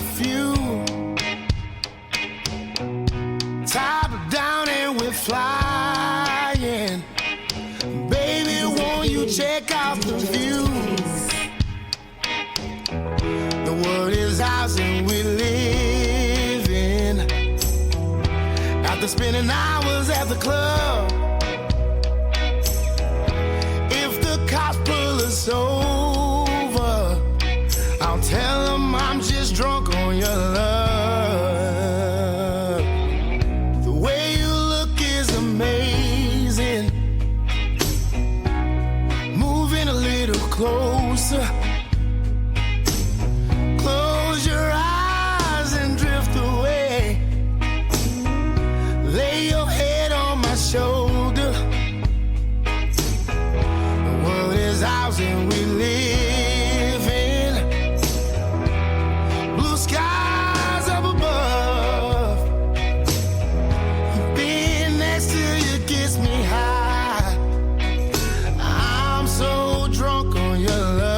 few. Top down and we're flying. Baby, won't you check out the view? The world is ours and we live in. After spending hours at the club, if the cops pull us over, I'll tell them I'm just drunk on your love. The way you look is amazing. Moving a little closer. Close your eyes and drift away. Lay your head on my shoulder. The world is ours and we live in. Blue skies up above. Being next to you gets me high. I'm so drunk on your love.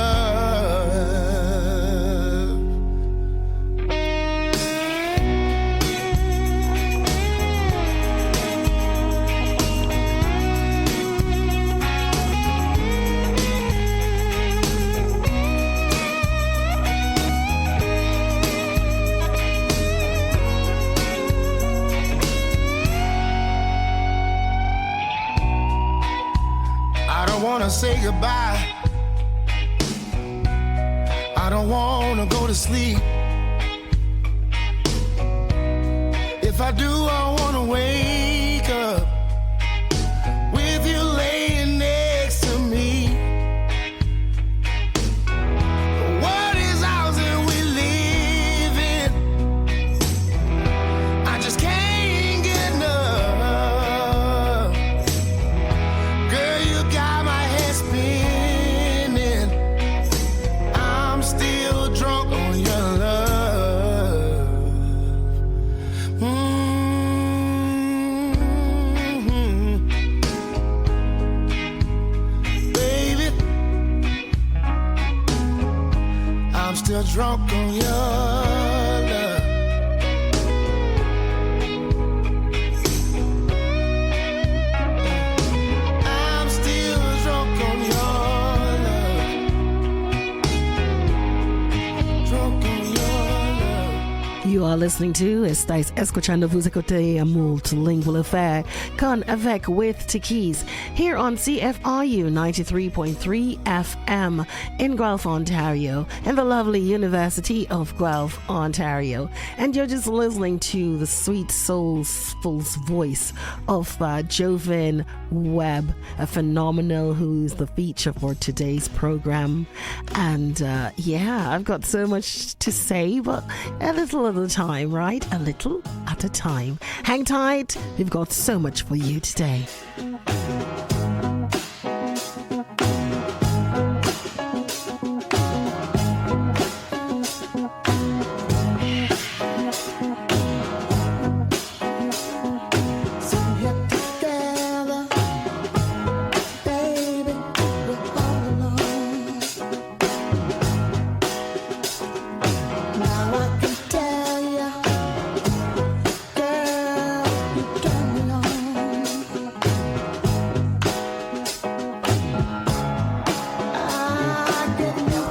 I don't wanna say goodbye. I don't wanna go to sleep. If I do, I wanna wake up with you laying next to me. What is ours and we live in? I just can't get enough. Girl, you got my head spinning. I'm still drunk on your love. Baby, I'm still drunk on your love. I'm still drunk on your love. Drunk on your love. You are listening to Estáis escuchando, vous écoutez MultiLingual Affair con avec with Takeyce here on CFRU 93.3 FM in Guelph, Ontario, and the lovely University of Guelph, Ontario. And you're just listening to the sweet soulful voice of Jovin Webb, a phenomenal who's the feature for today's program. And yeah, I've got so much to say, but a little at a time, right? A little at a time. Hang tight, we've got so much for you today. So we're together, baby, we're all alone. Now I can tell you, girl, you turn me on. I get no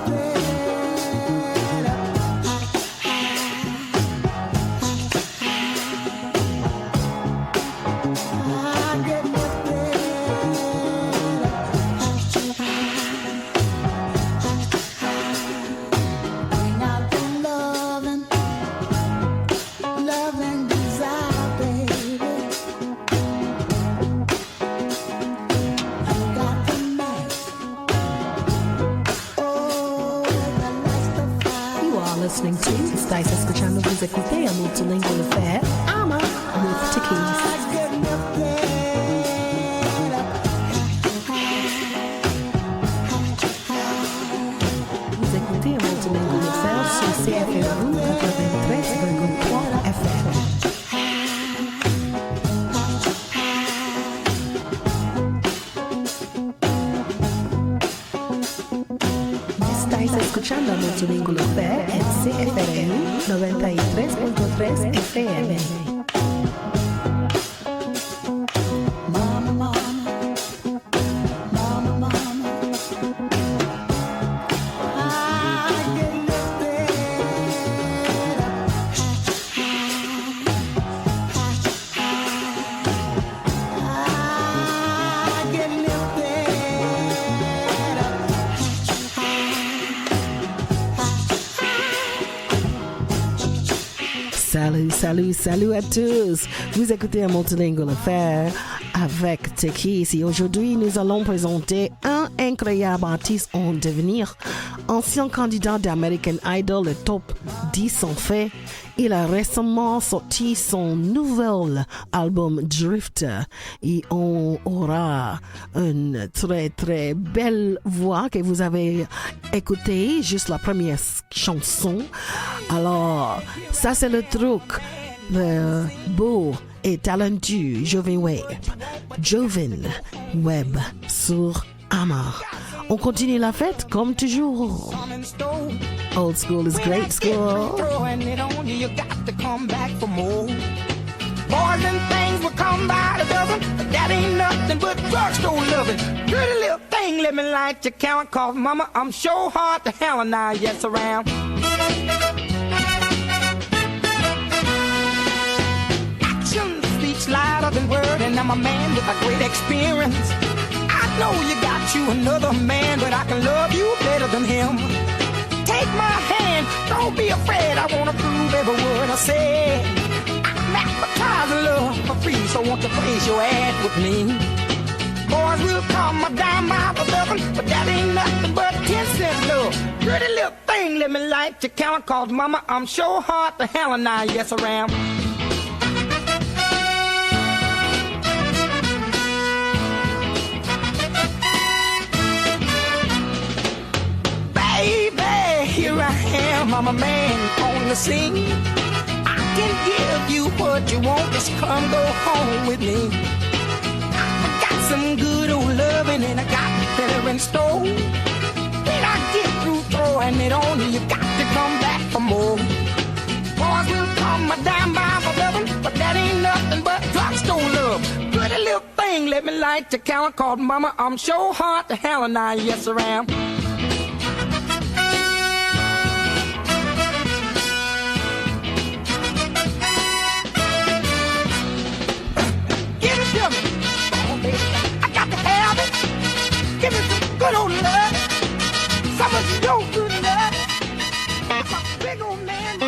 Bring out the loving desire, baby. You got the night. Oh, the lights the fire. You are listening to Estáis escuchando, vous écoutez MultiLingual Affair. I'm with Takeyce. I get nothing. Vous écoutez MultiLingual Affair sur CFRU 93.3 FM. Estáis escuchando MultiLingual Affair en CFRU CFRU 93.3 FM. Salut à tous. Vous écoutez un MultiLingual Affair avec Takeyce. Aujourd'hui, nous allons présenter un incroyable artiste en devenir, ancien candidat d'American Idol, le top 10 en fait. Il a récemment sorti son nouvel album Drifter et on aura une très très belle voix que vous avez écoutée, juste la première chanson. Alors, ça c'est le truc, le beau et talentueux Jovin Webb sur Amar. On continue la fête comme toujours. Old school is great school. Throwing it on you, you got to come back for more. Boys and things will come by the dozen, but that ain't nothing but drugstore loving. Pretty little thing, let me light your count, cause mama, I'm sure hard to hell and I yes around. Action speaks louder than word, and I'm a man with a great experience. I know you got you another man, but I can love you better than him. Take my hand, don't be afraid, I wanna prove every word I say. I'm advertising love for free, so won't you place your ad with me? Boys will call my dime by the dozen, but that ain't nothing but 10-cent love. Pretty little thing, let me light your count, cause mama, I'm sure hard to hell and I yes around. Here I am, I'm a man on the scene. I can give you what you want, just come go home with me. I got some good old loving and I got better in store. When I get through throwing it on you, you got to come back for more. Boys will come my dime by my loving, but that ain't nothing but drugstore love. Pretty little thing, let me light your count, cause mama, I'm sure hard to hell and I yes around. Give me some good old love, some of your good love. I'm a big old man.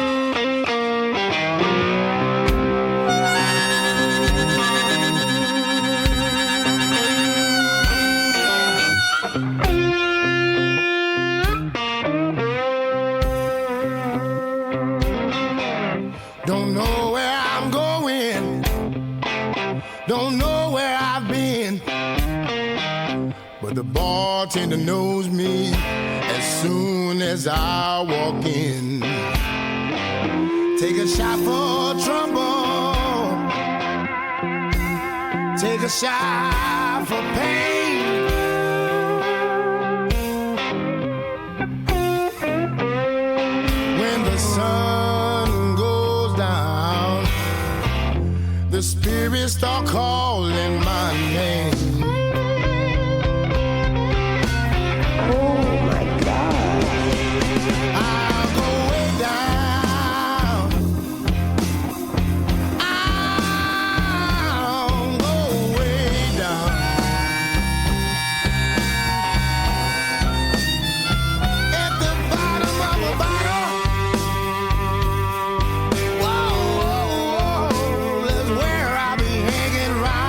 Don't know where I'm going, don't know where I've been, but the bartender knows me as soon as I walk in. Take a shot for trouble, take a shot for pain. When the sun goes down, the spirits start calling my name. Hanging around.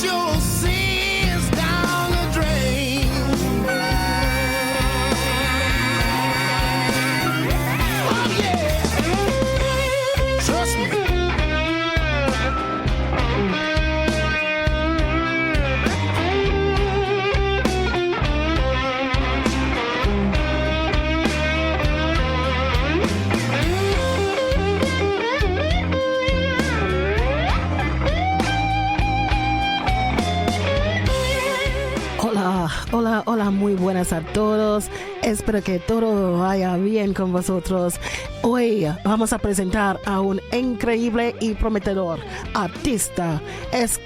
flush your sins down the drain. Oh yeah, trust me. Hola, muy buenas a todos. Espero que todo vaya bien con vosotros. Hoy vamos a presentar a un increíble y prometedor artista. Es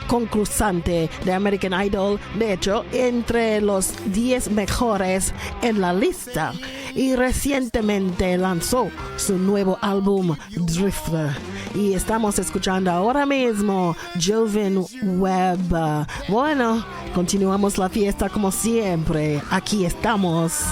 concursante de American Idol, de hecho, entre los 10 mejores en la lista. Y recientemente lanzó su nuevo álbum Drifter. Y estamos escuchando ahora mismo Jovin Webb. Bueno, continuamos la fiesta como siempre. Aquí estamos.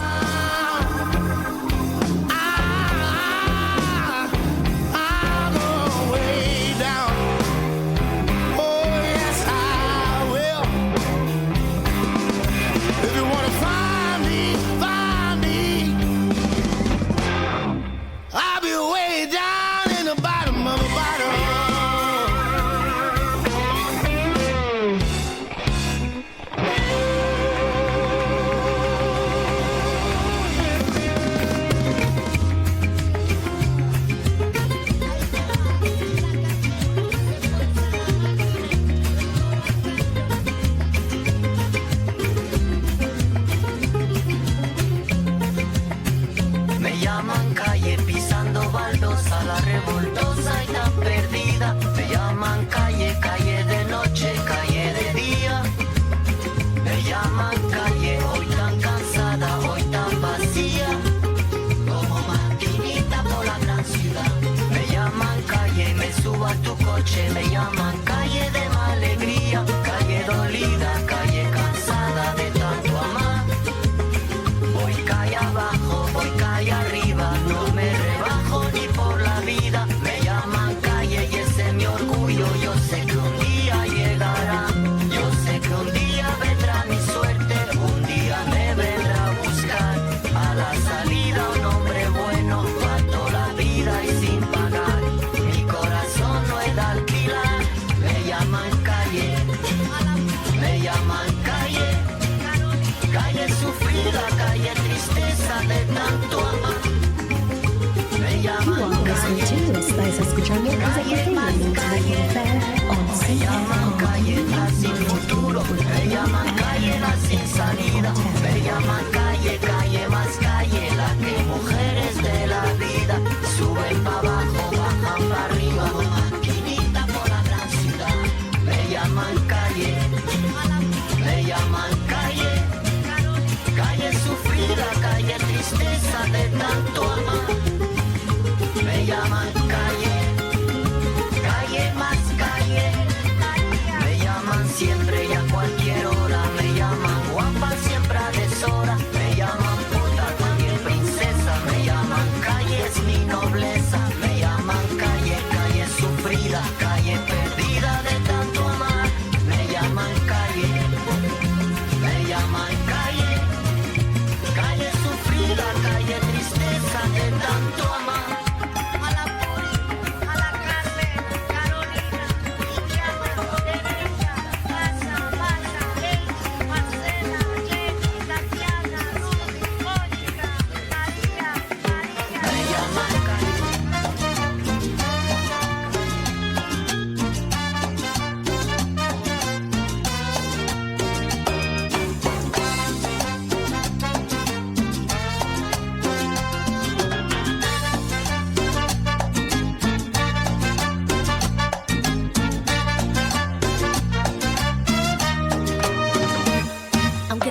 Me llaman calle de alegría, calle dolida, calle cansada de tanto amar. Voy calle abajo, voy calle arriba, no me rebajo ni por la vida. Me llaman calle y ese es mi orgullo, yo sé que un día llegará. Yo sé que un día vendrá mi suerte, un día me vendrá a buscar. A la salida un hombre bueno, para toda la vida y sin pagar. Mi corazón no es de alquilar, me llaman calle, calle sufrida, calle tristeza de tanto amar. Me llaman calle, Estáis escuchando calle más calle, me llaman calle la sin futuro, me llaman calle la sin salida, me llaman calle, calle más calle, la que mujeres de la vida suben para abajo, bajan para arriba, maquinita por la gran ciudad. Me llaman calle, calle sufrida, calle tristeza de tanto amar. Me llaman calle, calle más calle, me llaman siempre y a cualquier hora, me llaman guapa siempre a deshora, me llaman puta también princesa, me llaman calle es mi nobleza, me llaman calle, calle sufrida, calle perdida de tanto amar, me llaman calle, calle sufrida, calle tristeza de tanto amar.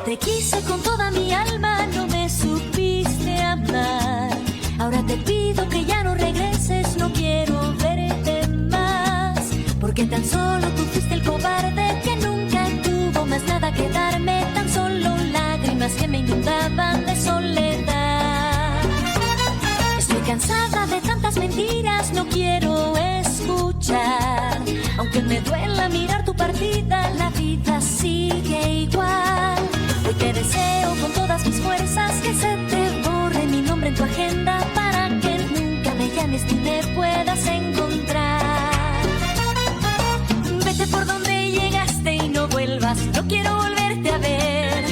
Te quise con toda mi alma, no me supiste amar. Ahora te pido que ya no regreses, no quiero verte más. Porque tan solo tú fuiste el cobarde que nunca tuvo más nada que darme. Tan solo lágrimas que me inundaban de soledad. Estoy cansada de tantas mentiras, no quiero escuchar Aunque me duela mirar tu partida, la vida sigue igual. Hoy te deseo con todas mis fuerzas que se te borre mi nombre en tu agenda para que nunca me llames ni me puedas encontrar. Vete por donde llegaste y no vuelvas, no quiero volverte a ver.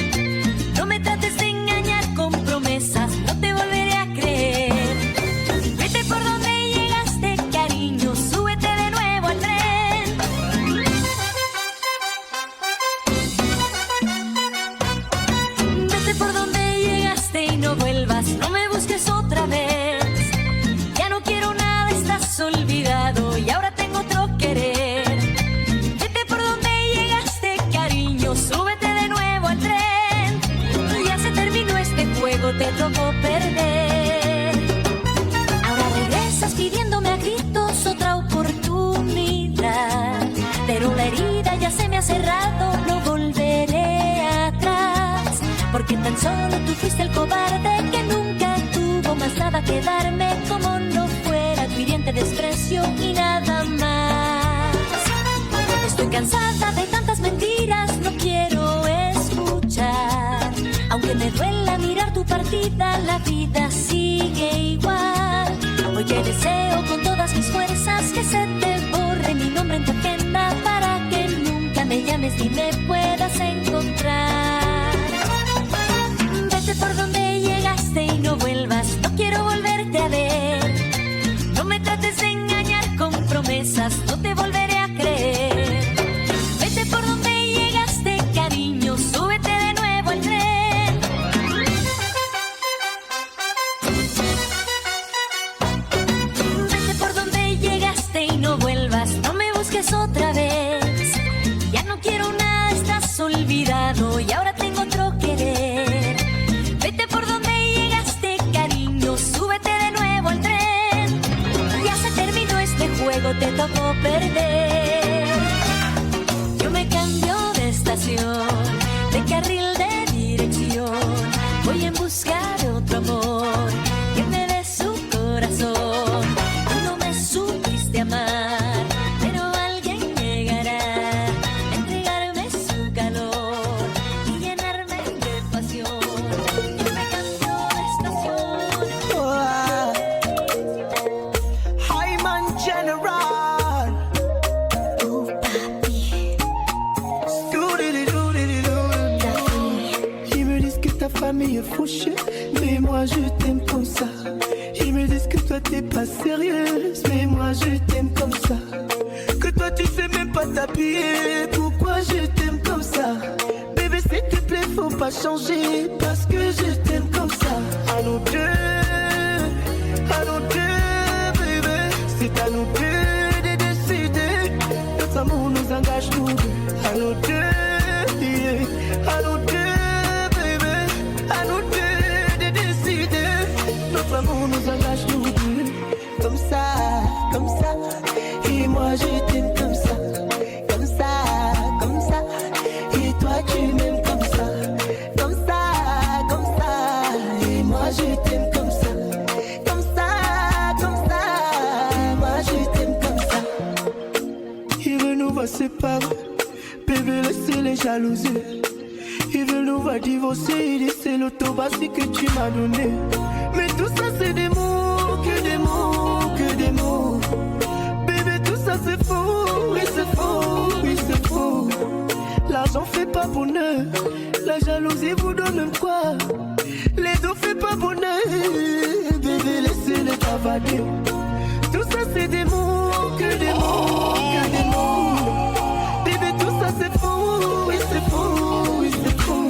No me trates de engañar con promesas, no te volveré a creer. Vete por donde llegaste, cariño, súbete de nuevo al tren. Vete por donde llegaste y no vuelvas, no me busques otra vez. Ya no quiero nada, estás olvidado y ahora tengo otro querer. Vete por donde llegaste, cariño, súbete de nuevo al tren. Ya se terminó este juego, te tocó perder. Ahora regresas pidiéndome a gritos otra oportunidad, pero la herida ya se me ha cerrado, no volveré atrás. Porque tan solo tú fuiste el cobarde que nunca tuvo más nada que darme, como no fuera tu hiriente desprecio y nada más. Estoy cansada de tantas mentiras, no quiero escuchar. Aunque me duela mirar tu partida, la vida sigue igual. Hoy te deseo con todas mis fuerzas que se te borre mi nombre en tu agenda para que nunca me llames ni me puedas encontrar. Vete por donde llegaste y no vuelvas, no quiero volverte a ver. No me trates de engañar con promesas, no te volveré a creer. Vete por donde llegaste, cariño, súbete de nuevo al tren. Vete por donde llegaste y no vuelvas, no me busques otra vez. Ya no quiero nada, estás olvidado y ahora tengo otro querer. Vete por donde llegaste, cariño, súbete de nuevo al tren. Ya se terminó este juego, te tocó perder. Yo me cambio de estación, de carril de dirección. Voy en busca de otro amor que me dé su corazón. Tú no me supiste amar, pero alguien llegará a entregarme su calor y llenarme de pasión. Yo me cambio de estación. Hyman General. Ils me disent que ta famille est fauchée, mais moi je t'aime comme ça. Ils me disent que toi t'es pas sérieuse, mais moi je t'aime comme ça. Que toi tu sais même pas t'habiller, pourquoi je t'aime comme ça? Bébé s'il te plaît faut pas changer, parce que je t'aime comme ça. À nous deux, bébé, c'est à nous deux de décider. Notre amour nous engage nous deux. À nous deux, yeah. À nous deux, bébé, à nous deux de décider. Notre amour nous engage nous deux. Comme ça, et moi je t'aime comme ça. Comme ça, et toi tu m'aimes comme ça. Comme ça, et moi je t'aime comme ça. Comme ça, moi je t'aime comme ça. Ils veulent nous voir séparer, bébé laissez les jalousies. Ils veulent nous voir divorcer, ils disent c'est l'autobassi que tu m'as donné. Mais tout ça c'est des mots, que des mots, que des mots. Bébé tout ça c'est faux, oui c'est faux, oui c'est faux. L'argent fait pas bonheur, la jalousie vous donne même quoi. Les deux fait pas bonheur, bébé laissez-les travailler. Tout ça c'est des mots, que des mots, que des mots. Bébé tout ça c'est faux, oui c'est faux, oui c'est faux.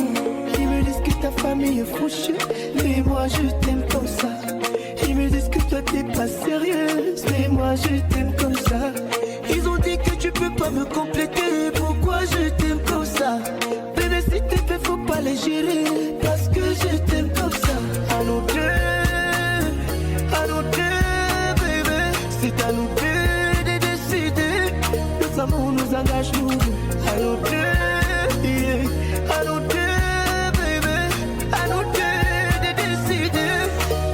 Ils me disent que ta famille est fauchée, mais moi je t'aime comme ça. Ils me disent que toi t'es pas sérieuse, mais moi je t'aime comme ça. Ils ont dit que tu peux pas me compléter, pourquoi je t'aime comme ça? Bébé si t'es fait faut pas les gérer, parce que je t'aime comme ça. À nous deux, bébé, c'est à nous deux de décider. Notre amour nous engage nous deux. À nous deux, yeah. À nous deux, bébé, à nous deux de décider.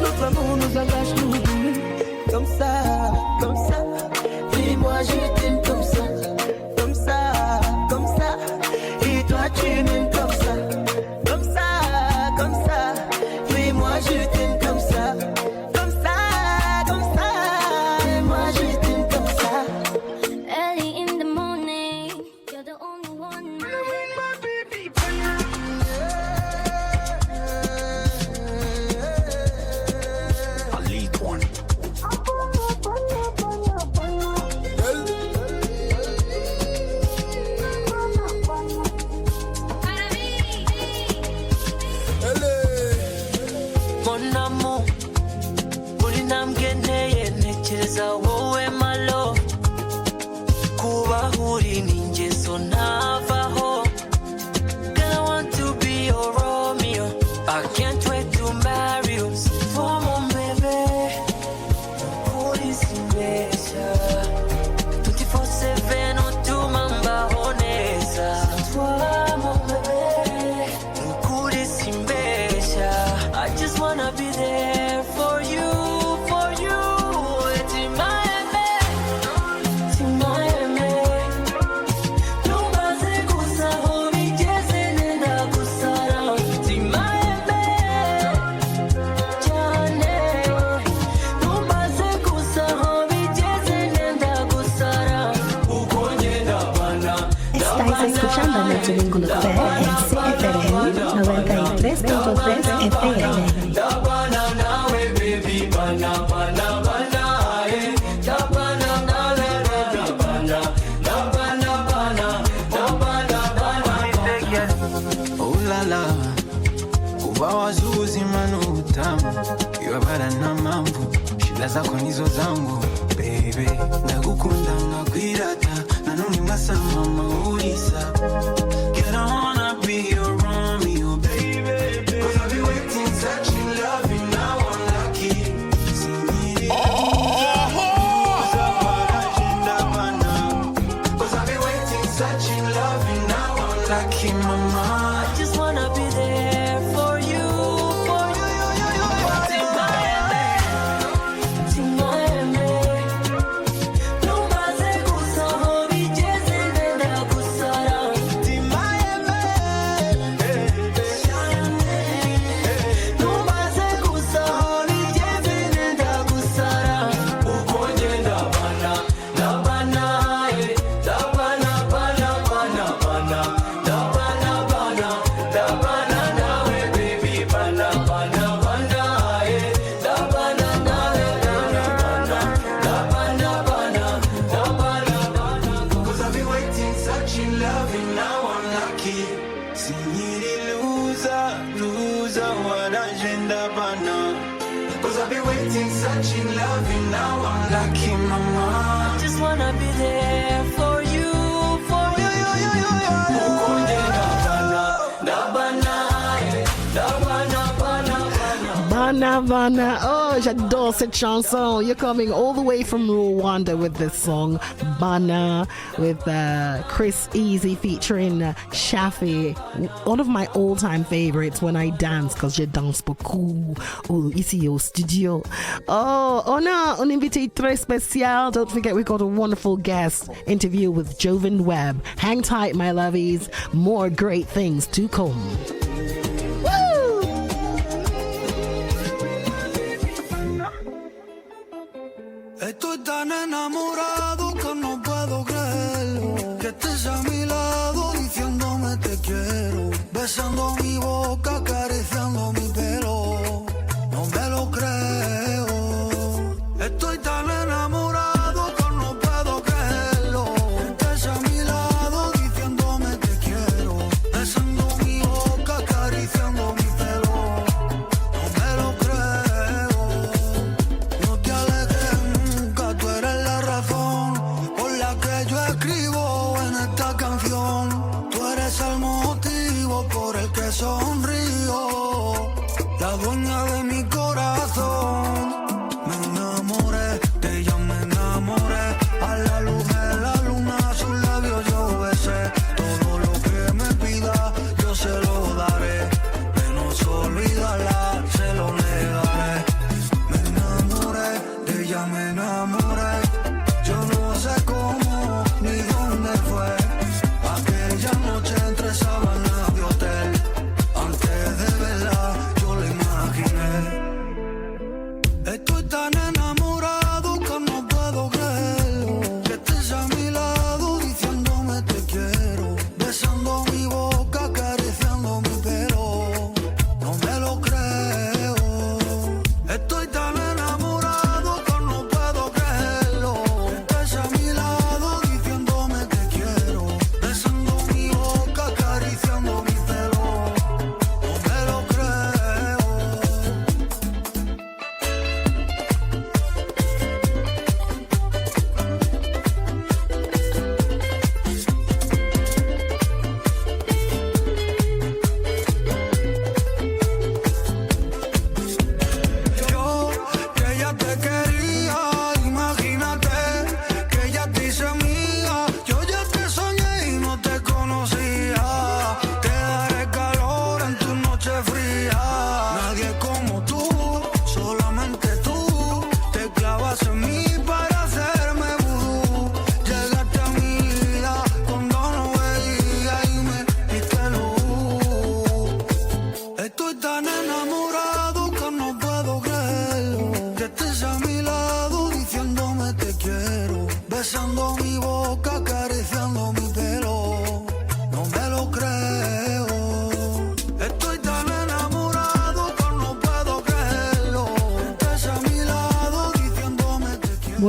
Notre amour nous engage nous deux. Comme ça, et moi je t'aime comme ça. nukuri ninjye so navaho. Girl, I want to be your Romeo. I can't wait to marry you. For mon bébé, nukuri simbesha. 24/7 utuma mbahoneza. Toi mon bébé, nukuri simbesha. I just wanna be there for you, for you. Timaeme, timaeme. Numbaze gusaho bigeze nenda gusara. Timaeme, cyane. Numbaze gusaho bigeze nenda gusara. Uko ngenda bana. Estáis escuchando MultiLingual Affair en CFRU 93.3 FM. Dabana nawe baby bana bana bana eh. Dabana na la la dabana dabana bana dabana bana. Oh la la, kuva wazuzi manutamu iwabara na mambo shida zako nizo zangu baby, ndagukunda ngakwirata nanone masama maurisa. Get on, I'll be your Romeo baby, 'cause I've been waiting, searching, loving, now I'm lucky. Singiri Cause I've been waiting, searching, loving, now I'm lucky, mama. I just wanna be there for you, for you. Timaeme, timaeme. Numbaze gusaho bigeze nenda gusara. Timaeme, numbaze gusaho bigeze nenda gusara. Uko ngenda bana dabana eh. Dabana bana bana bana. Dabana bana dabana nawe baby bana bana bana eh. Dabana nawe bana bana. Dabana bana dabana bana. Cause I've been waiting, searching, loving, now I'm lucky. Singiri loser, what agenda bana. Cause I've been waiting, searching, loving, now I'm lucky, mama. Just wanna be there for you, for you. Uko ngenda bana dabana eh. Dabana bana bana. Bana Bana. Oh, j'adore cette chanson. You're coming all the way from Rwanda with this song, Bana, with Chris Easy featuring Shafi. One of my all-time favorites when I dance, because je danse beaucoup ici au studio. Oh, on a un invité très spécial. Don't forget, we got a wonderful guest interview with Jovin Webb. Hang tight, my lovies. More great things to come. Estoy tan enamorado que no puedo creerlo. Que estés a mi lado diciéndome te quiero. Besando mi boca, acariciando mi pelo. No me lo creo. Estoy tan enamorado que no puedo creerlo. Que estés a mi lado diciéndome te quiero. Besando mi boca, acariciando mi pelo. No me lo creo. No te alejes nunca, tú eres la razón por la que yo escribo en esta canción. Tú eres el motivo por el que sonrío, la dueña de mi corazón. Me enamoré, de ella me enamoré. A la luz de la luna, sus labios yo besé. Todo lo que me pida, yo se lo daré. Menos olvídala, se lo negaré. Me enamoré, de ella me enamoré. Yo no sé cómo ni dónde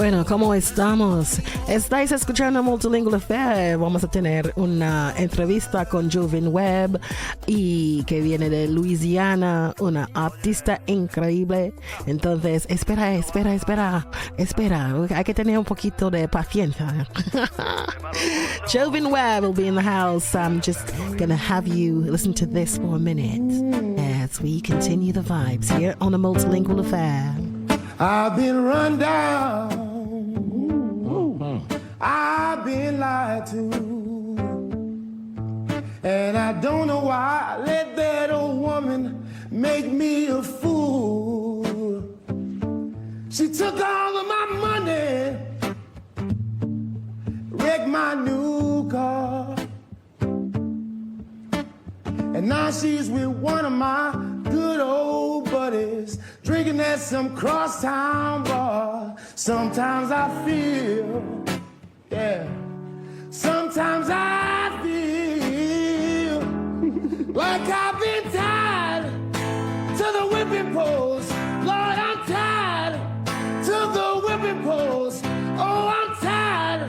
Bueno, ¿cómo estamos? Estáis escuchando MultiLingual Affair. Vamos a tener una entrevista con Jovin Webb y que viene de Luisiana, una artista increíble. Entonces, espera. Hay que tener un poquito de paciencia. Jovin Webb will be in the house. I'm just gonna have you listen to this for a minute as we continue the vibes here on a MultiLingual Affair. I've been run down. I've been lied to. And I don't know why I let that old woman make me a fool. She took all of my money, wrecked my new car. And now she's with one of my good old buddies, drinking at some crosstown bar. Sometimes I feel, sometimes I feel like I've been tied to the whipping post. Lord, I'm tied to the whipping post. Oh, I'm tied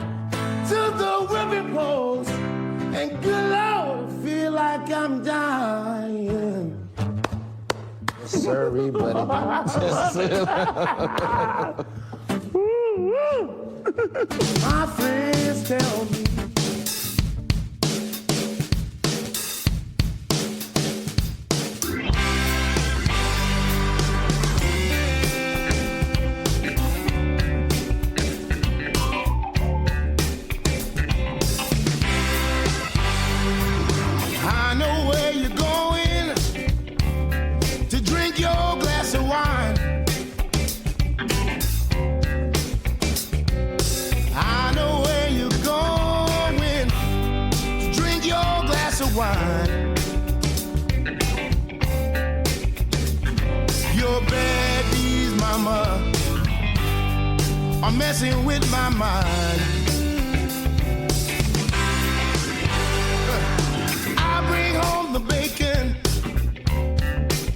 to the whipping post. And good Lord, I feel like I'm dying. Sorry, buddy. My friends tell me I know where you're going to drink your glass of wine. I know where you're going to drink your glass of wine. Your baby's mama are messing with my mind. I bring home the bacon,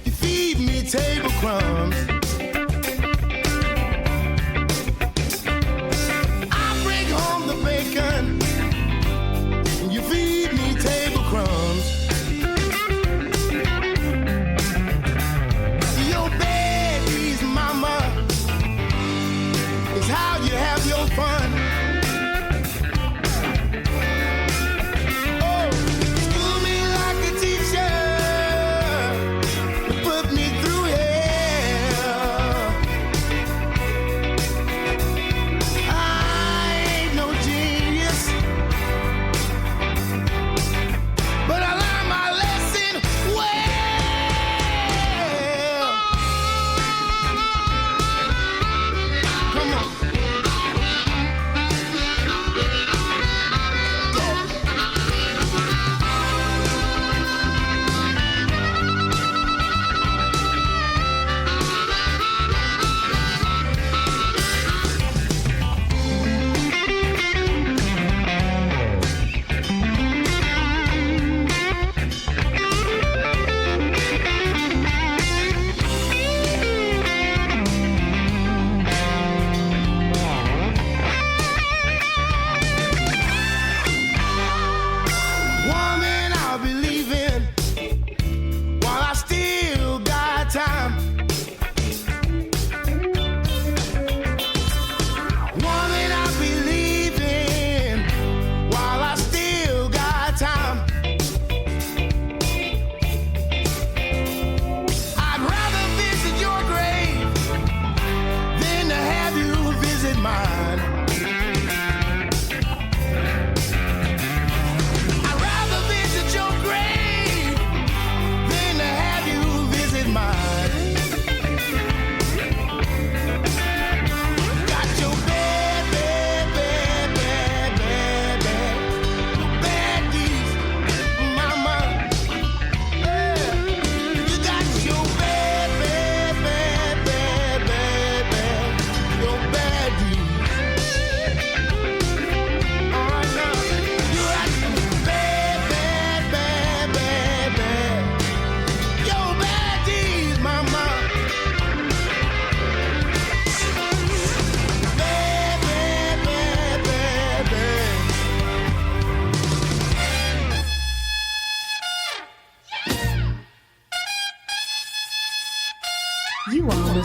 you feed me table crumbs. Bacon, you feed me table crumbs. Your baby's mama is how you have your fun.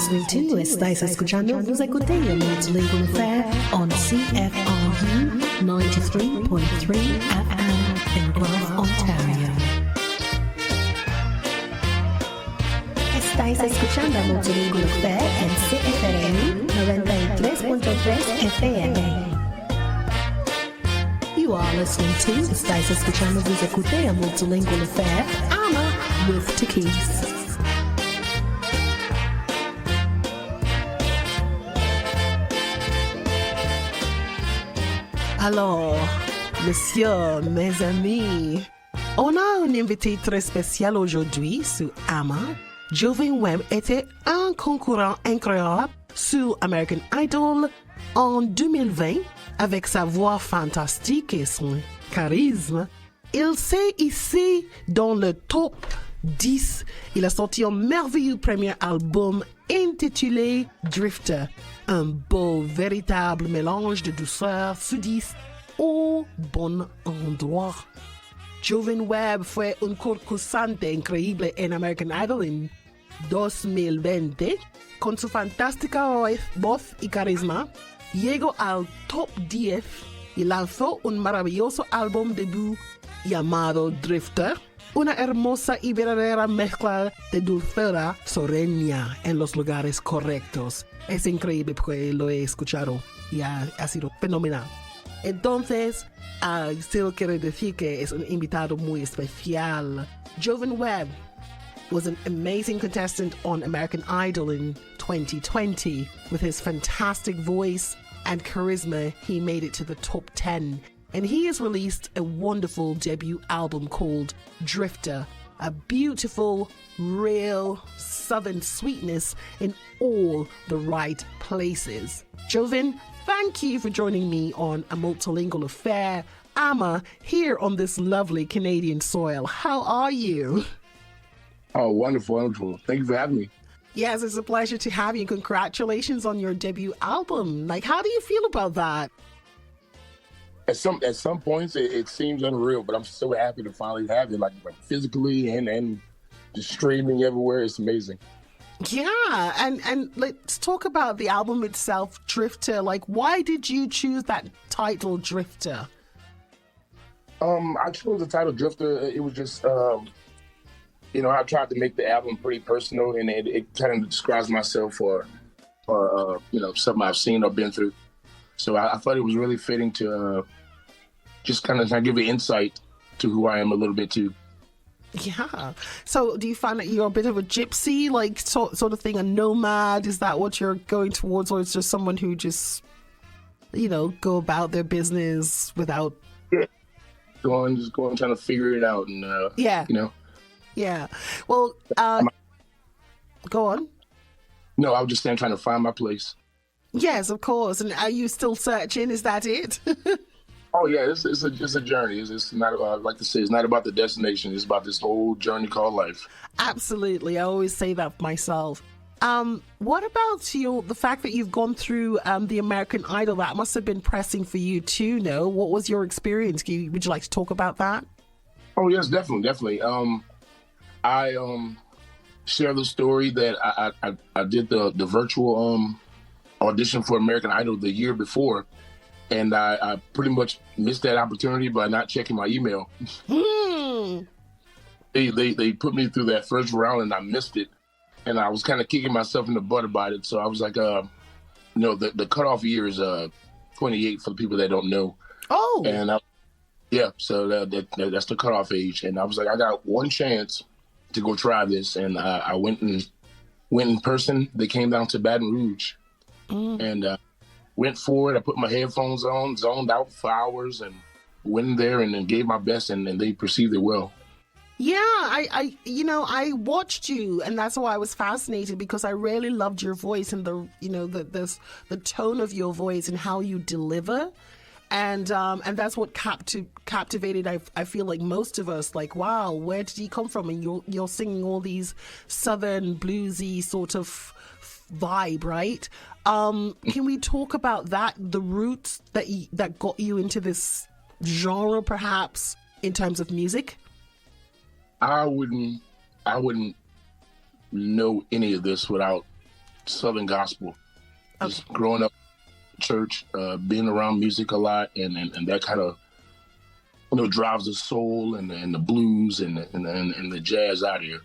listening to Estáis escuchando, vous écoutez le MultiLingual Affair on CFRU 93.3 FM in Guelph, Ontario. Estáis escuchando MultiLingual Affair en CFRU 93.3 FM. You are listening to Estáis escuchando, vous écoutez a MultiLingual Affair, Anna with Takeyce. Alors, messieurs, mes amis, on a un invité très spécial aujourd'hui sur AMA. Jovin Webb était un concurrent incroyable sur American Idol en 2020 avec sa voix fantastique et son charisme. Il s'est hissé dans le top 10. Il a sorti un merveilleux premier album intitulé Drifter, un beau, véritable mélange de douceur sudiste au bon endroit. Jovin Webb fue un concursante increíble en American Idol en 2020. Con su fantástica voz y carisma, llegó al top 10 y lanzó un maravilloso álbum debut llamado Drifter, una hermosa y verdadera mezcla de dulzura sureña en los lugares correctos. Es increíble porque lo he escuchado y ha sido fenomenal. Entonces, solo quiero decir que es un invitado muy especial. Jovin Webb was an amazing contestant on American Idol in 2020. With his fantastic voice and charisma, he made it to the top 10. And he has released a wonderful debut album called Drifter, a beautiful, real southern sweetness in all the right places. Jovin, thank you for joining me on A MultiLingual Affair, AMA, here on this lovely Canadian soil. How are you? Oh, wonderful, wonderful. Thank you for having me. Yes, it's a pleasure to have you. Congratulations on your debut album. Like, how do you feel about that? At some points, it seems unreal, but I'm so happy to finally have it, like physically and just streaming everywhere. It's amazing. Yeah, and let's talk about the album itself, Drifter. Like, why did you choose that title, Drifter? I chose the title Drifter. It was just, I tried to make the album pretty personal, and it kind of describes myself or something I've seen or been through. So I thought it was really fitting to just kind of give an insight to who I am a little bit too. Yeah. So do you find that you're a bit of a gypsy, like sort of thing, a nomad? Is that what you're going towards, or is just someone who just, go about their business without... Yeah. Going, trying to figure it out and, Yeah. Yeah. Well, go on. No, I was just saying, trying to find my place. Yes, of course. And are you still searching? Is that it? Oh yeah, it's a journey. It's not like to say, it's not about the destination. It's about this whole journey called life. Absolutely, I always say that myself. What about the fact that you've gone through the American Idol? That must have been pressing for you too. No, what was your experience? Would you like to talk about that? Oh yes, definitely. I share the story that I did the virtual audition for American Idol the year before, and I pretty much missed that opportunity by not checking my email. They put me through that first round and I missed it, and I was kind of kicking myself in the butt about it. So I was like, the cutoff year is 28 for the people that don't know. Oh, and so that's the cutoff age, and I was like, I got one chance to go try this, and I went in person. They came down to Baton Rouge. And went forward. I put my headphones on, zoned out for hours, and went in there and then gave my best, and they perceived it well. Yeah, I watched you, and that's why I was fascinated, because I really loved your voice and the tone of your voice and how you deliver, and that's what captivated. I feel like most of us, like, wow, where did he come from? And you're singing all these southern bluesy sort of vibe, right? Can we talk about that, the roots that got you into this genre, perhaps, in terms of music? I wouldn't know any of this without Southern gospel. Just growing up in church, being around music a lot, and that kind of drives the soul and the blues and the jazz out here.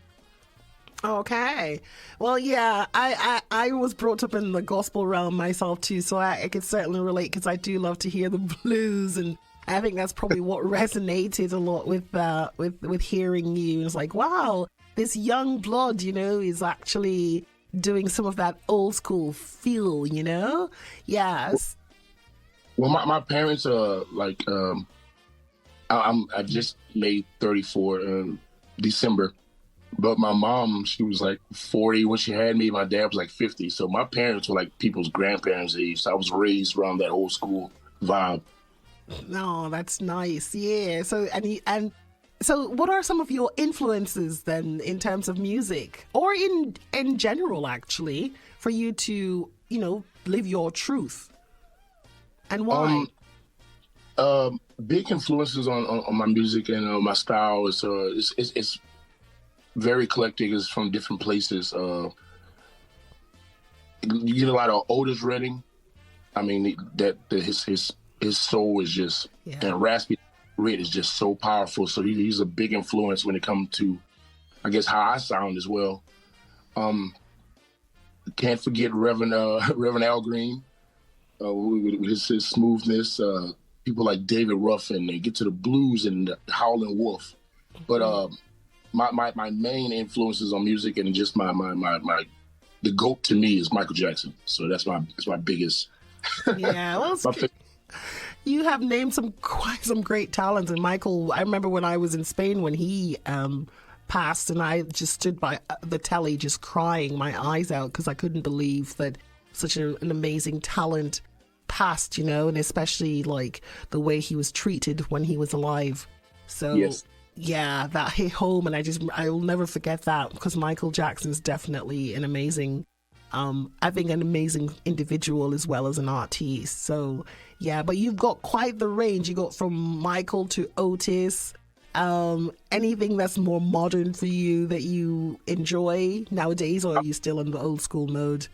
Okay. Well, yeah, I was brought up in the gospel realm myself too, so I could certainly relate because I do love to hear the blues, and I think that's probably what resonated a lot with hearing you. It's like, wow, this young blood, is actually doing some of that old school feel, Yes. Well, my parents are like, I just made 34 in December. But my mom, she was like 40 when she had me. My dad was like 50. So my parents were like people's grandparents' age. So I was raised around that old school vibe. No, that's nice. Yeah. So and so what are some of your influences then in terms of music or in general actually for you to, live your truth? And why? Big influences on my music and my style is it's very eclectic. It's from different places. You get a lot of Otis Redding. I mean, his soul is just, and Raspy Red is just so powerful. So he's a big influence when it comes to, I guess, how I sound as well. Can't forget Reverend Al Green with his smoothness. People like David Ruffin, they get to the blues and the Howlin' Wolf. But my main influences on music and just the GOAT to me is Michael Jackson. So that's my biggest. Yeah, well, you have named some great talents. And Michael, I remember when I was in Spain when he passed, and I just stood by the telly just crying my eyes out because I couldn't believe that such an amazing talent passed, and especially like the way he was treated when he was alive. So. Yes. Yeah, that hit home, and I will never forget that because Michael Jackson's definitely an amazing, I think an amazing individual as well as an artist. So yeah, but you've got quite the range. You got from Michael to Otis. Anything that's more modern for you that you enjoy nowadays, or are you still in the old school mode?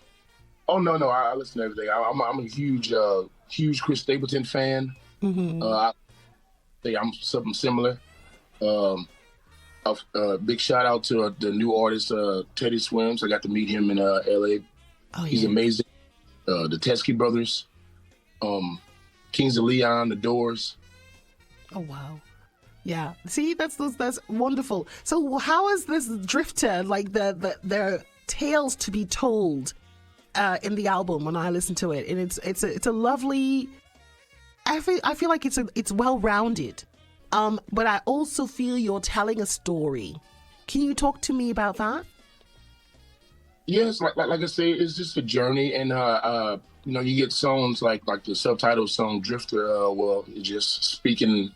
Oh no, I listen to everything. I'm a huge Chris Stapleton fan. Mm-hmm. I say I'm something similar. A big shout out to the new artist Teddy Swims. I got to meet him in LA. Oh, yeah. He's amazing. The Teskey Brothers, Kings of Leon, The Doors. Oh wow, yeah. See, that's wonderful. So how is this Drifter like their tales to be told in the album when I listen to it, and it's a lovely. I feel like it's well rounded. But I also feel you're telling a story. Can you talk to me about that? Yes, like I say, it's just a journey, and you get songs like the subtitle song "Drifter." It's just speaking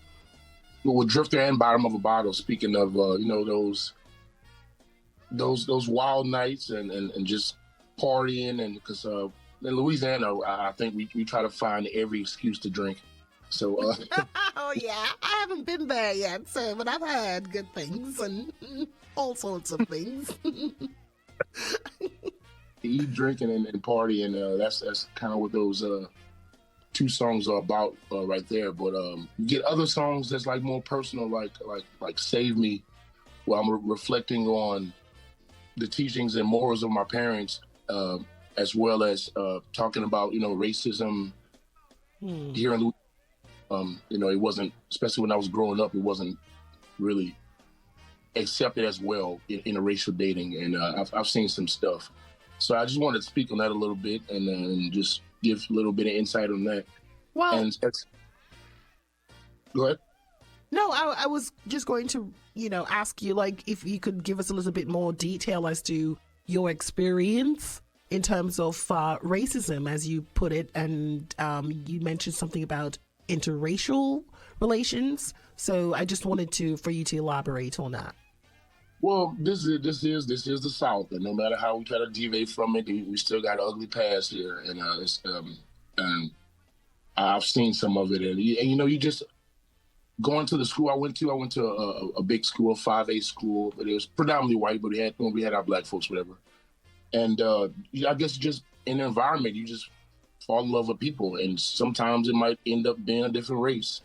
with Drifter and Bottom of a Bottle, speaking of those wild nights and just partying, and because in Louisiana, I think we try to find every excuse to drink. So, oh yeah, I haven't been there yet, but I've heard good things and all sorts of things. Eat, drinking, and party, and that's kind of what those two songs are about right there. But you get other songs that's like more personal, like "Save Me," where I'm reflecting on the teachings and morals of my parents, as well as talking about racism here in Louisiana. It wasn't, especially when I was growing up, it wasn't really accepted as well in interracial dating, and I've seen some stuff. So I just wanted to speak on that a little bit and just give a little bit of insight on that. Well, go ahead. No, I was just going to, ask you, like, if you could give us a little bit more detail as to your experience in terms of racism, as you put it, and you mentioned something about interracial relations. So I just wanted for you to elaborate on that. Well, this is the South, and no matter how we try to deviate from it, we still got an ugly past here, and and I've seen some of it, and you just going to the school I went to a big school, a 5A school, but it was predominantly white, but we had our black folks, whatever. And I guess just in the environment, you just fall in love with people, and sometimes it might end up being a different race,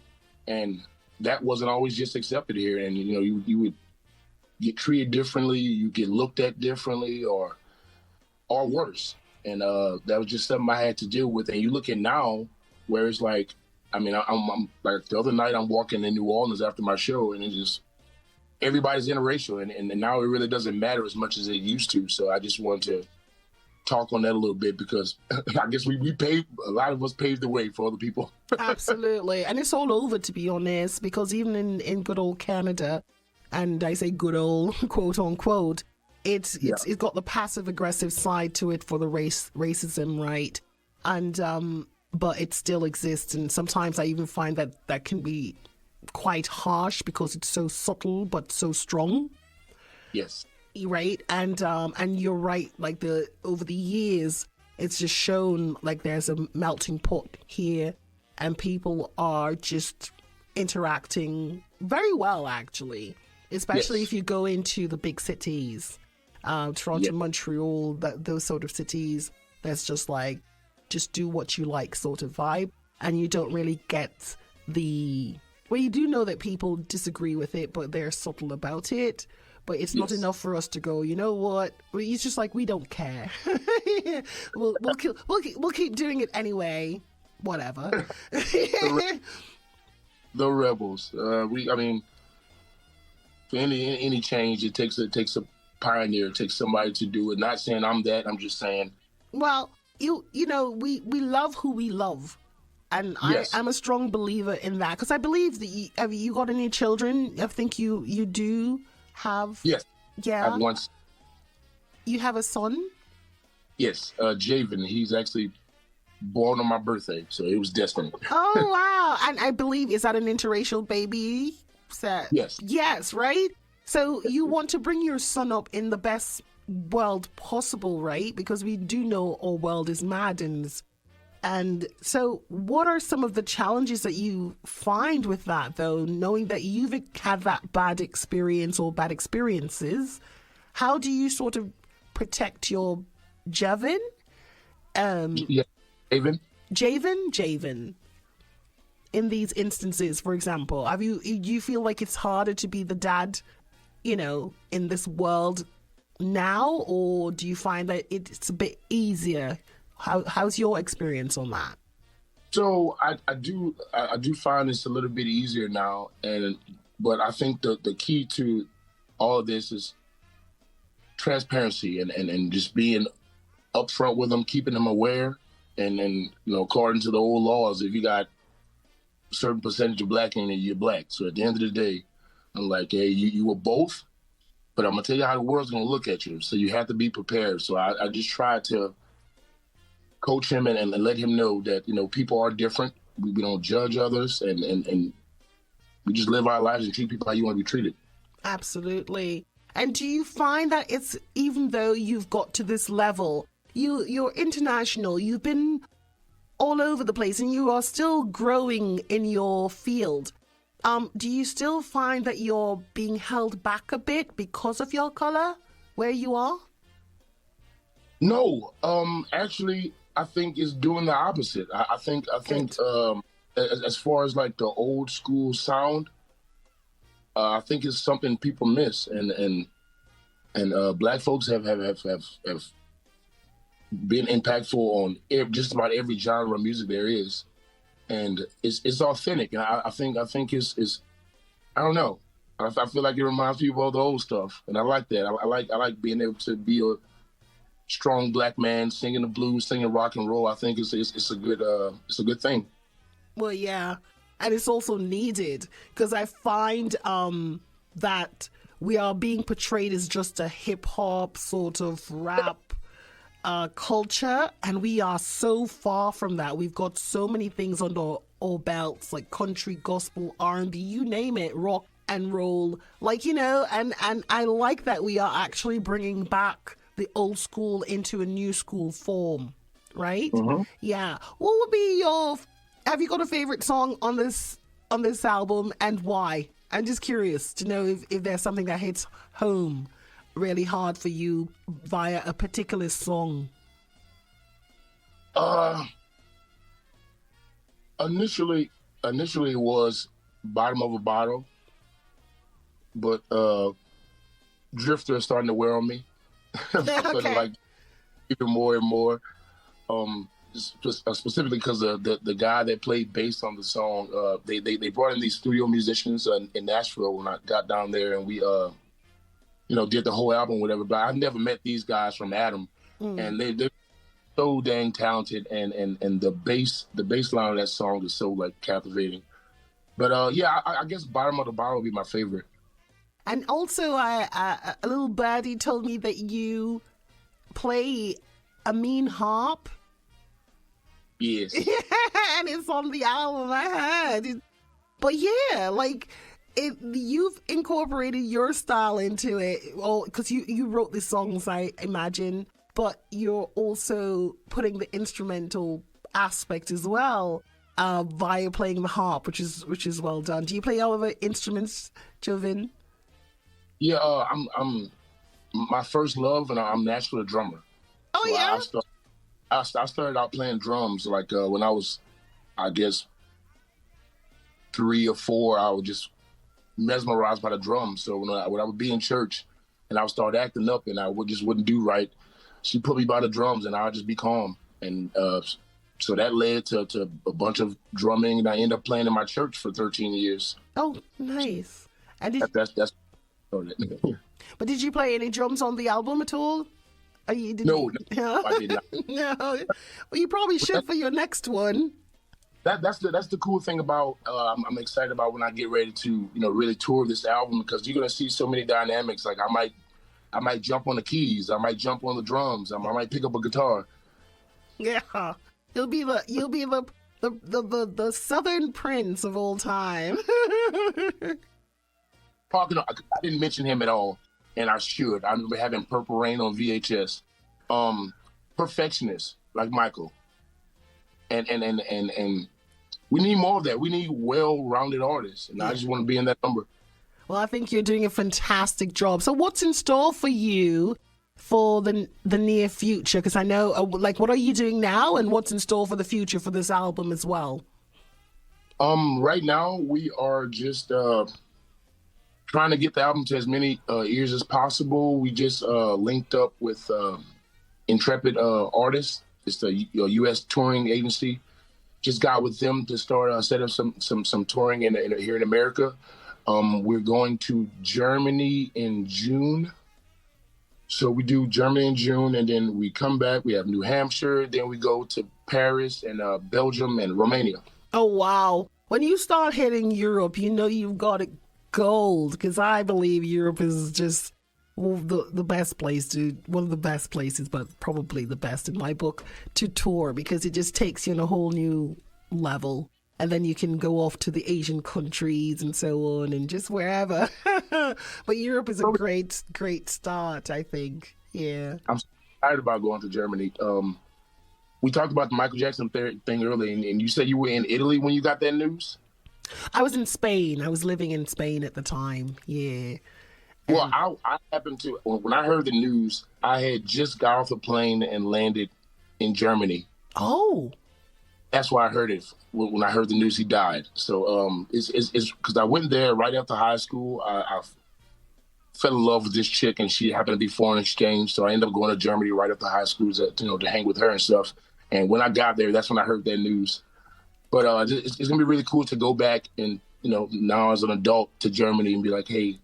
and that wasn't always just accepted here. And you would get treated differently, you get looked at differently, or worse. And that was just something I had to deal with. And you look at now, where it's like, I mean, I'm like the other night I'm walking in New Orleans after my show, and it's just everybody's interracial, and now it really doesn't matter as much as it used to. So I just wanted to talk on that a little bit, because I guess we paved, a lot of us paved the way for other people. Absolutely. And it's all over, to be honest, because even in good old Canada, and I say good old, quote unquote, it's got the passive aggressive side to it for the racism, right? And but it still exists, and sometimes I even find that can be quite harsh because it's so subtle but so strong. Yes. Right. And you're right, like over the years it's just shown like there's a melting pot here, and people are just interacting very well, actually, especially if you go into the big cities, Toronto, Montreal, those sort of cities. There's just like, just do what you like sort of vibe, and you don't really get well, you do know that people disagree with it, but they're subtle about it. But it's not enough for us to go, you know what? It's just like, we don't care. we'll keep doing it anyway. Whatever. The rebels. I mean, for any change, it takes a pioneer. It takes somebody to do it. Not saying I'm that. I'm just saying. Well, you know, we love who we love. And I'm a strong believer in that, because I believe that have you got any children? I think you do have. Yes. Yeah. I have one. You have a son? Yes, Jovin. He's actually born on my birthday, so it was destiny. Oh wow! And I believe, is that an interracial baby? Yes. Yes, right? So you want to bring your son up in the best world possible, right? Because we do know our world is mad. And so what are some of the challenges that you find with that, though, knowing that you've had that bad experience or bad experiences? How do you sort of protect your Jovin? Jovin. In these instances, for example, do you feel like it's harder to be the dad, in this world now, or do you find that it's a bit easier? How's your experience on that? So I do find it's a little bit easier now, but I think the key to all of this is transparency and just being upfront with them, keeping them aware, and according to the old laws, if you got a certain percentage of black in it, you're black. So at the end of the day, I'm like, hey, you were both, but I'm gonna tell you how the world's gonna look at you. So you have to be prepared. So I just try to coach him and let him know that, people are different. We don't judge others, and we just live our lives and treat people how you want to be treated. Absolutely. And do you find that it's, even though you've got to this level, you're international, you've been all over the place, and you are still growing in your field, do you still find that you're being held back a bit because of your color where you are? No, actually, I think it's doing the opposite. I think as far as like the old school sound, I think it's something people miss, and black folks have been impactful on just about every genre of music there is, and it's authentic. And I think it's I don't know. I feel like it reminds people of the old stuff, and I like that. I like being able to be a strong black man singing the blues, singing rock and roll. I think it's a good thing. Well, yeah, and it's also needed, because I find that we are being portrayed as just a hip hop sort of rap culture, and we are so far from that. We've got so many things under our belts, like country, gospel, R&B, you name it, rock and roll, and I like that we are actually bringing back the old school into a new school form, right? Mm-hmm. Yeah. What would be have you got a favorite song on this album, and why? I'm just curious to know if there's something that hits home really hard for you via a particular song? Initially it was Bottom of a Bottle, but Drifter is starting to wear on me. I'm starting to like even more and more. Specifically because the guy that played bass on the song, they brought in these studio musicians in Nashville when I got down there, and we did the whole album, whatever. But I've never met these guys from Adam, and they're so dang talented, and the bass line of that song is so like captivating. But I guess Bottom of the Bottle would be my favorite. And also, a little birdie told me that you play a mean harp. Yes. And it's on the album, I heard. But yeah, like, you've incorporated your style into it. Well, because you wrote the songs, I imagine, but you're also putting the instrumental aspect as well via playing the harp, which is well done. Do you play all other instruments, Jovin? Yeah, I'm my first love, and I'm naturally a drummer. Oh, so yeah? I started out playing drums like when I was, I guess, 3 or 4. I was just mesmerized by the drums. So when I would be in church and I would start acting up and I wouldn't do right, she put me by the drums and I'd just be calm. And so that led to a bunch of drumming, and I ended up playing in my church for 13 years. Oh, nice. And that's. But did you play any drums on the album at all? No, I did not. No. Well, you probably should for your next one. That's the cool thing about I'm excited about when I get ready to really tour this album, because you're gonna see so many dynamics. Like I might jump on the keys, I might jump on the drums, I might pick up a guitar. Yeah, you'll be the Southern Prince of all time. I didn't mention him at all, and I should. I remember having Purple Rain on VHS. Perfectionist, like Michael. And we need more of that. We need well-rounded artists, and I just want to be in that number. Well, I think you're doing a fantastic job. So what's in store for you for the near future? Because I know, what are you doing now, and what's in store for the future for this album as well? Right now, we are just trying to get the album to as many ears as possible. We just linked up with Intrepid Artists. It's the U.S. touring agency. Just got with them to start set up some touring here in America. We're going to Germany in June. So we do Germany in June, and then we come back. We have New Hampshire. Then we go to Paris and Belgium and Romania. Oh, wow. When you start hitting Europe, you've got it gold, because I believe Europe is just the best place one of the best places, but probably the best in my book, to tour, because it just takes you on a whole new level. And then you can go off to the Asian countries and so on, and just wherever. But Europe is a great start, I think. Yeah. I'm excited about going to Germany. We talked about the Michael Jackson thing earlier, and you said you were in Italy when you got that news? I was in Spain. I was living in Spain at the time. Yeah. Well, I happened to, when I heard the news, I had just got off the plane and landed in Germany. Oh. That's why I heard it when I heard the news he died. So it's because I went there right after high school. I fell in love with this chick, and she happened to be foreign exchange. So I ended up going to Germany right after high school to hang with her and stuff. And when I got there, that's when I heard that news. But it's going to be really cool to go back and, now as an adult to Germany and be like, hey,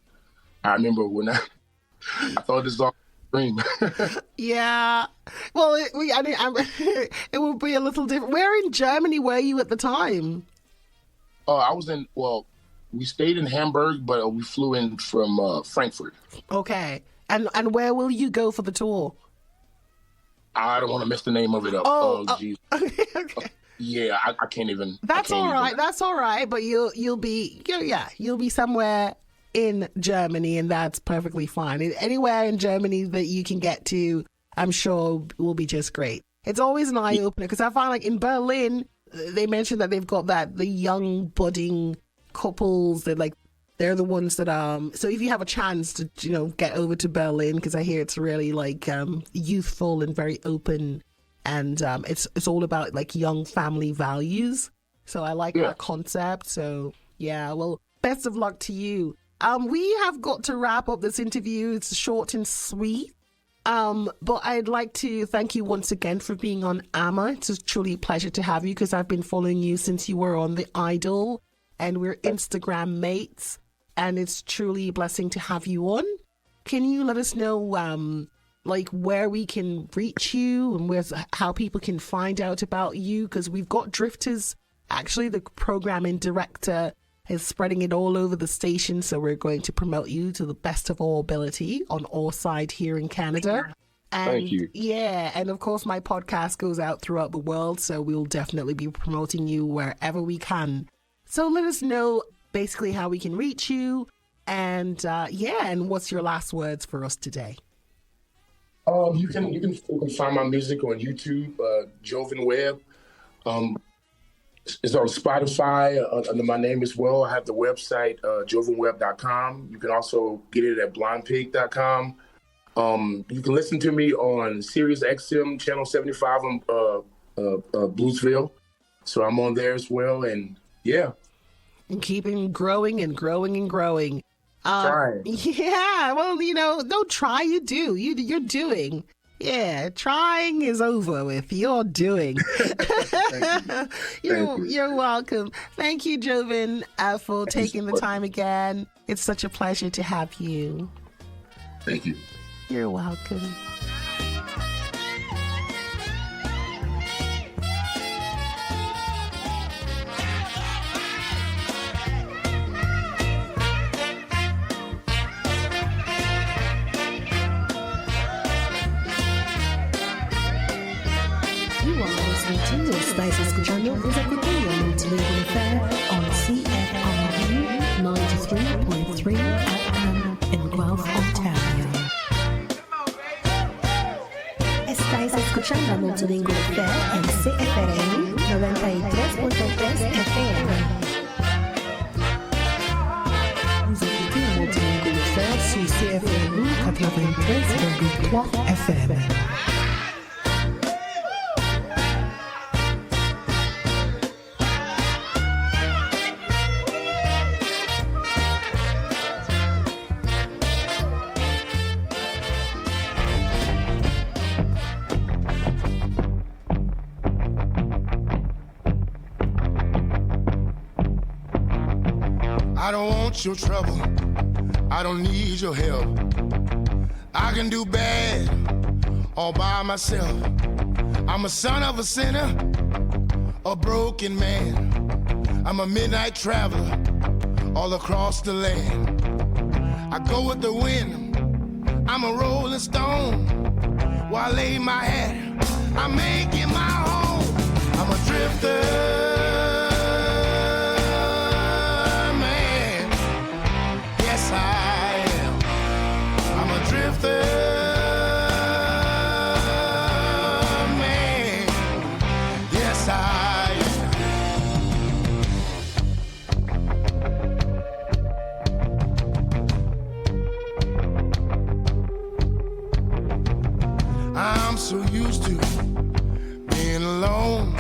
I remember when I thought this was all a dream. Yeah. Well, it would be a little different. Where in Germany were you at the time? I was we stayed in Hamburg, but we flew in from Frankfurt. Okay. And where will you go for the tour? I don't want to mess the name of it up. Oh, geez. Okay. Yeah, I can't even. That's all right. That's all right. But you'll be somewhere in Germany, and that's perfectly fine. Anywhere in Germany that you can get to, I'm sure will be just great. It's always an eye opener, because I find like in Berlin, they mentioned that they've got the young budding couples that like they're the ones that so if you have a chance to get over to Berlin, because I hear it's really like youthful and very open, and it's all about like young family values. So I like that concept. So yeah, well, best of luck to you. We have got to wrap up this interview. It's short and sweet. But I'd like to thank you once again for being on AMA. It's truly a pleasure to have you, because I've been following you since you were on The Idol, and we're Instagram mates, and it's truly a blessing to have you on. Can you let us know like where we can reach you and how people can find out about you? Because we've got Drifters, actually the programming director is spreading it all over the station, so we're going to promote you to the best of our ability on our side here in Canada. And thank you. Yeah, and of course my podcast goes out throughout the world, so we'll definitely be promoting you wherever we can. So let us know basically how we can reach you, and and what's your last words for us today? You can find my music on YouTube, Jovin Webb. It's on Spotify under my name as well. I have the website, jovinwebb.com. You can also get it at blindpig.com. You can listen to me on Sirius XM, Channel 75 on Bluesville. So I'm on there as well. And yeah. And keeping growing and growing and growing. Trying. Yeah, well, don't try, you do. You're doing. Yeah, trying is over with. You're doing. You're welcome. Thank you, Jovin, for taking the time again. It's such a pleasure to have you. Thank you. You're welcome. Estáis escuchando Executive MultiLingual Affair on CFRU 93.3 FM in Guelph, Ontario. Estáis escuchando MultiLingual Affair en CFRU 93.3 FM. Vous écoutez MultiLingual Affair sur CFRU 93.3 FM. I don't want your trouble, I don't need your help. I can do bad all by myself. I'm a son of a sinner, a broken man. I'm a midnight traveler all across the land. I go with the wind, I'm a rolling stone. While I lay my head, I make it my home. I'm a drifter. So used to being alone.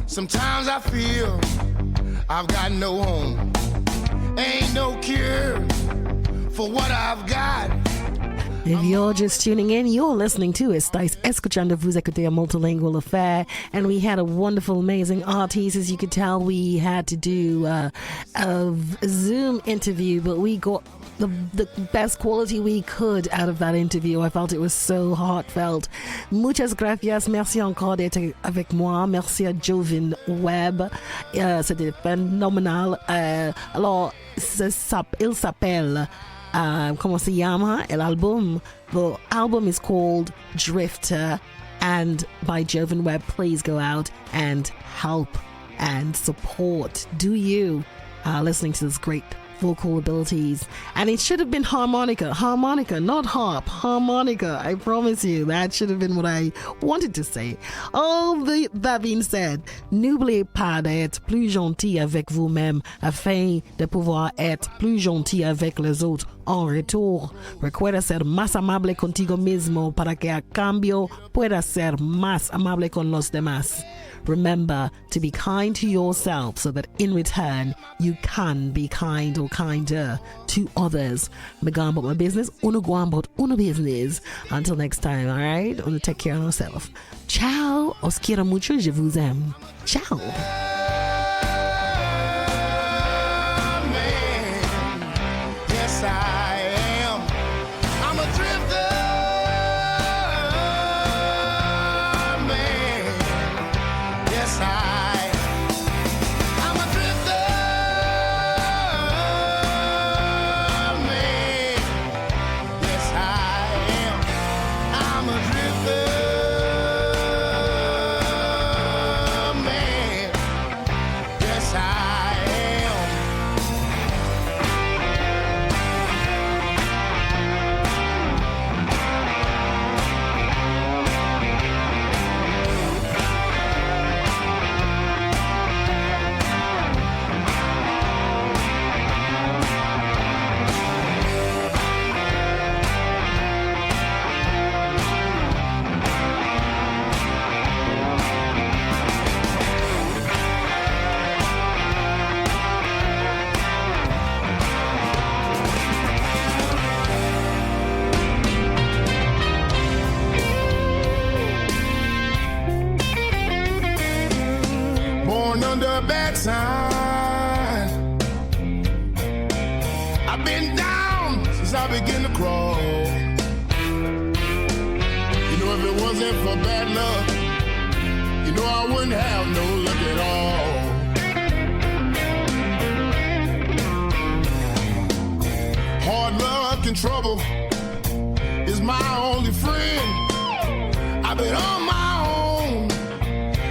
Sometimes I feel I've got no home. Ain't no cure for what I've got. If you're just tuning in, you're listening to Estáis escuchando, vous écoutez a MultiLingual Affair, and we had a wonderful, amazing artist. As you could tell, we had to do a Zoom interview, but we got the best quality we could out of that interview. I felt it was so heartfelt. Muchas gracias. Merci encore d'être avec moi. Merci à Jovin Webb. C'était phénoménal. Alors, il s'appelle... ¿Cómo se llama el album? The album is called Drifter, and by Jovin Webb. Please go out and help and support. Do you listening to this great vocal abilities. And it should have been harmonica, not harp, harmonica. I promise you, that should have been what I wanted to say. That being said, n'oubliez pas d'être plus gentil avec vous-même afin de pouvoir être plus gentil avec les autres en retour. Recuerda ser más amable contigo mismo para que a cambio puedas ser más amable con los demás. Remember to be kind to yourself so that in return you can be kind or kinder to others. Me go about my business, uno go about uno business. Until next time, alright? Uno take care of yourself. Ciao. Os quiero mucho. Je vous aime. Ciao. Yes, I am. I'm a drifter, man. Yes, I'm a drifter, man. Yes, I am. I'm a drifter, man. Yes, I am. Born under a bad sign. I've been down since I began to crawl. You know, if it wasn't for bad luck, you know I wouldn't have no luck at all. Hard luck and trouble is my only friend. I've been on my own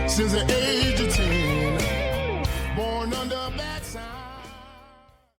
since the age